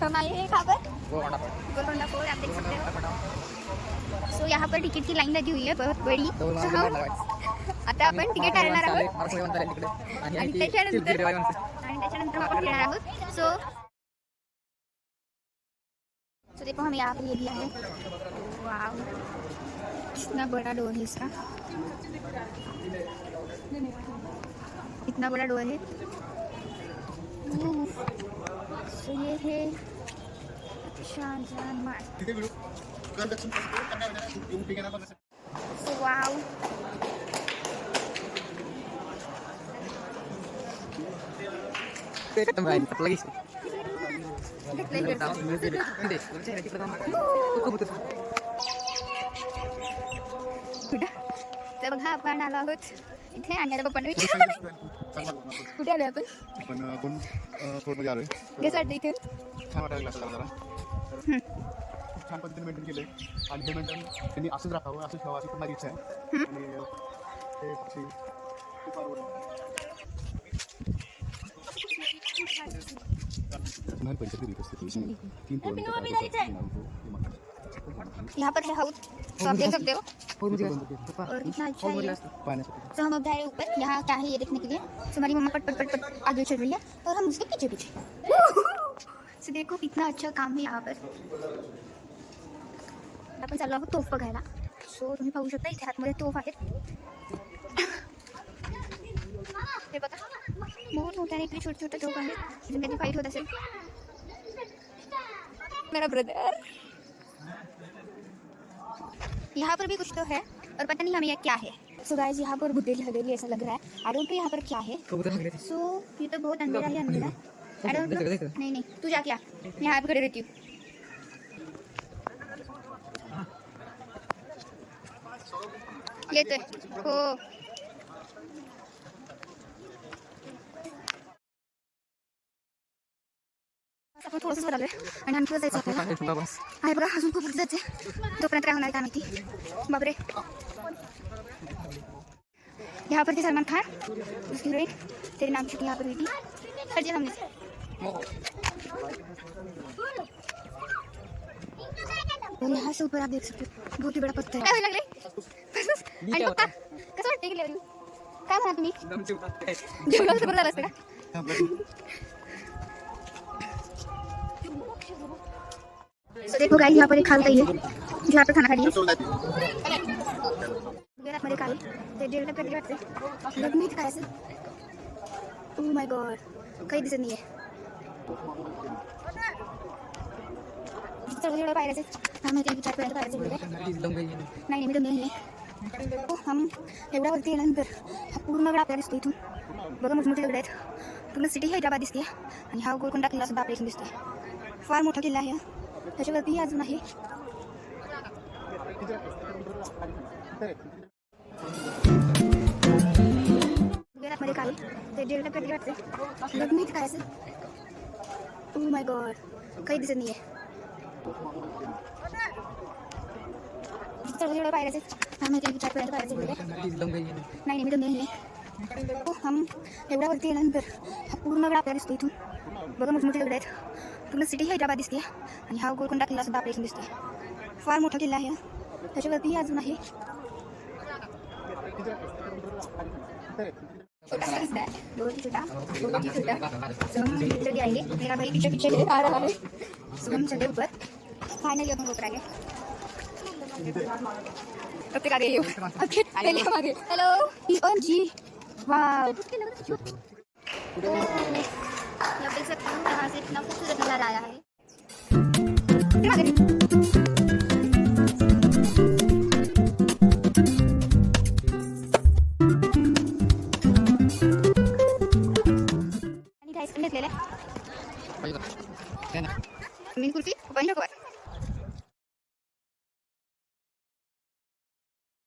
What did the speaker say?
हम आए हैं कहाँ पर? गोलकोंडा फोर्ट, आप देख सकते हो। सो यहाँ पर टिकट की लाइन लगी हुई है बहुत बड़ी। आता आपण तिकीट आणणार आहोत आणि त्याच्यानंतर आपण घेणार आहोत। सो देखो हमें यहाँ पे ये दिया है, वाव कितना बड़ा डोर है इसका, इतना बड़ा डोर है। सो ये है शाहजहां मार्ग। सो वाव तर बघा आपण आलो आहोत इथे आणि आता पप्पांना कुठे आलोय आपण? आपण फोटोमध्ये आलोय. कसं वाटतं इथे? छान वाटायला लागला जरा. खूप छान पद्धतीने मेंटेन केलंय आणि हे मेंटेन त्यांनी असंच राखावं, असंच ठेवावं अशी पण माझी इच्छा आहे. आणि हे पक्षी खूप आवडतं. यहाँ पर है हाउस, तो आप देख सकते हो और कितना अच्छा है। तो हम अब जा रहे हैं ऊपर, यहाँ क्या है ये देखने के लिए। तो हमारी मम्मा पट पट पट पट आगे चल रही है और हम उसके पीछे पीछे। तो देखो कितना अच्छा काम है यहाँ पर। आपण चाललो आहोत तोफ बघायला। सो तुम्ही पाहू शकता इथे आतमध्ये तोफ आहेत। हे बघा बहुत मोठ्याने इकडे छोटे छोटे तोफ आहेत जिनमध्ये फाईट होत असेल। मेरा ब्रदर यहाँ पर भी कुछ तो है और पता नहीं हमें ये क्या है। सो गाइस यहाँ पर बुद्धेली हवेली ऐसा लग रहा है। आई डोंट नो यहाँ पर क्या है। सो ये तो बहुत अंधेरा है अंधेरा। आई डोंट नो, नहीं नहीं तू जा, क्या यहाँ पे खड़े रहती हूँ। ये तो हो आपण थोडंसं बदललोय आणि आणखी जायचं आपल्याला आहे बघा, अजून खूप जायचं तोपर्यंत काय होणार काय माहिती। बापरे यहाँ पर थी सलमान खान, उसकी हीरोइन तेरे नाम की यहाँ पर हुई थी। हर जगह हमने और यहाँ से ऊपर आप देख सकते हो बहुत ही बड़ा पत्थर है। काय लागले आणि पप्पा कसं वाटतं गेल्यावर काय म्हणा तुम्ही? जेवढं बरं झालं असतं का? तो देखो गाइस यहाँ पर एक खाल गई है जहाँ पर खाना खा रही है। मध्ये काय ते डेव्हलप करते वाटते लग्न इथे काय असेल। ओह माय गॉड काही दिसत नाहीये। चल एवढं पाहिजे आम्ही ते विचार करायला पाहिजे नाही मी दमले नाही। हम एवढ्या वरती गेल्यानंतर हा पूर्ण वेळ आपल्याला दिसतो इथून बघा मोठमोठे दगड आहेत। पूर्ण सिटी हैदराबाद दिसते आणि हा गोलकोंडा किल्ला सुद्धा आपल्या इथून दिसतोय। फार मोठा किल्ला आहे त्याच्यावरती अजून आहे। मध्ये काय ते डेव्हलप करते वाटते लग्न इथे काय असेल। ओह माय गॉड काही दिसत नाहीये। चल एवढं पाहिजे आम्ही ते विचार करायला पाहिजे नाही मी दमले नाही। हम एवढ्या वरती गेल्यानंतर हा पूर्ण वेळ आपल्याला दिसतो इथून बघा मोठमोठे दगड आहेत। पूर्ण सिटी हैदराबाद दिसते आणि हा गोलकोंडा किल्ला सुद्धा आपल्या इथून दिसतोय। फार मोठा किल्ला आहे त्याच्यावरती अजून आहे। बहुत ही छोटा जल्दी आएंगे। मेरा भाई पीछे पीछे आ रहा है। सो हम चले ऊपर, फाइनली अपन ऊपर आ गए। कब तक आ गए? पहले हम आ गए। हेलो OMG वाह, आप देख सकते हो यहाँ से इतना खूबसूरत नजारा आया है। मी कुर्सी पण नको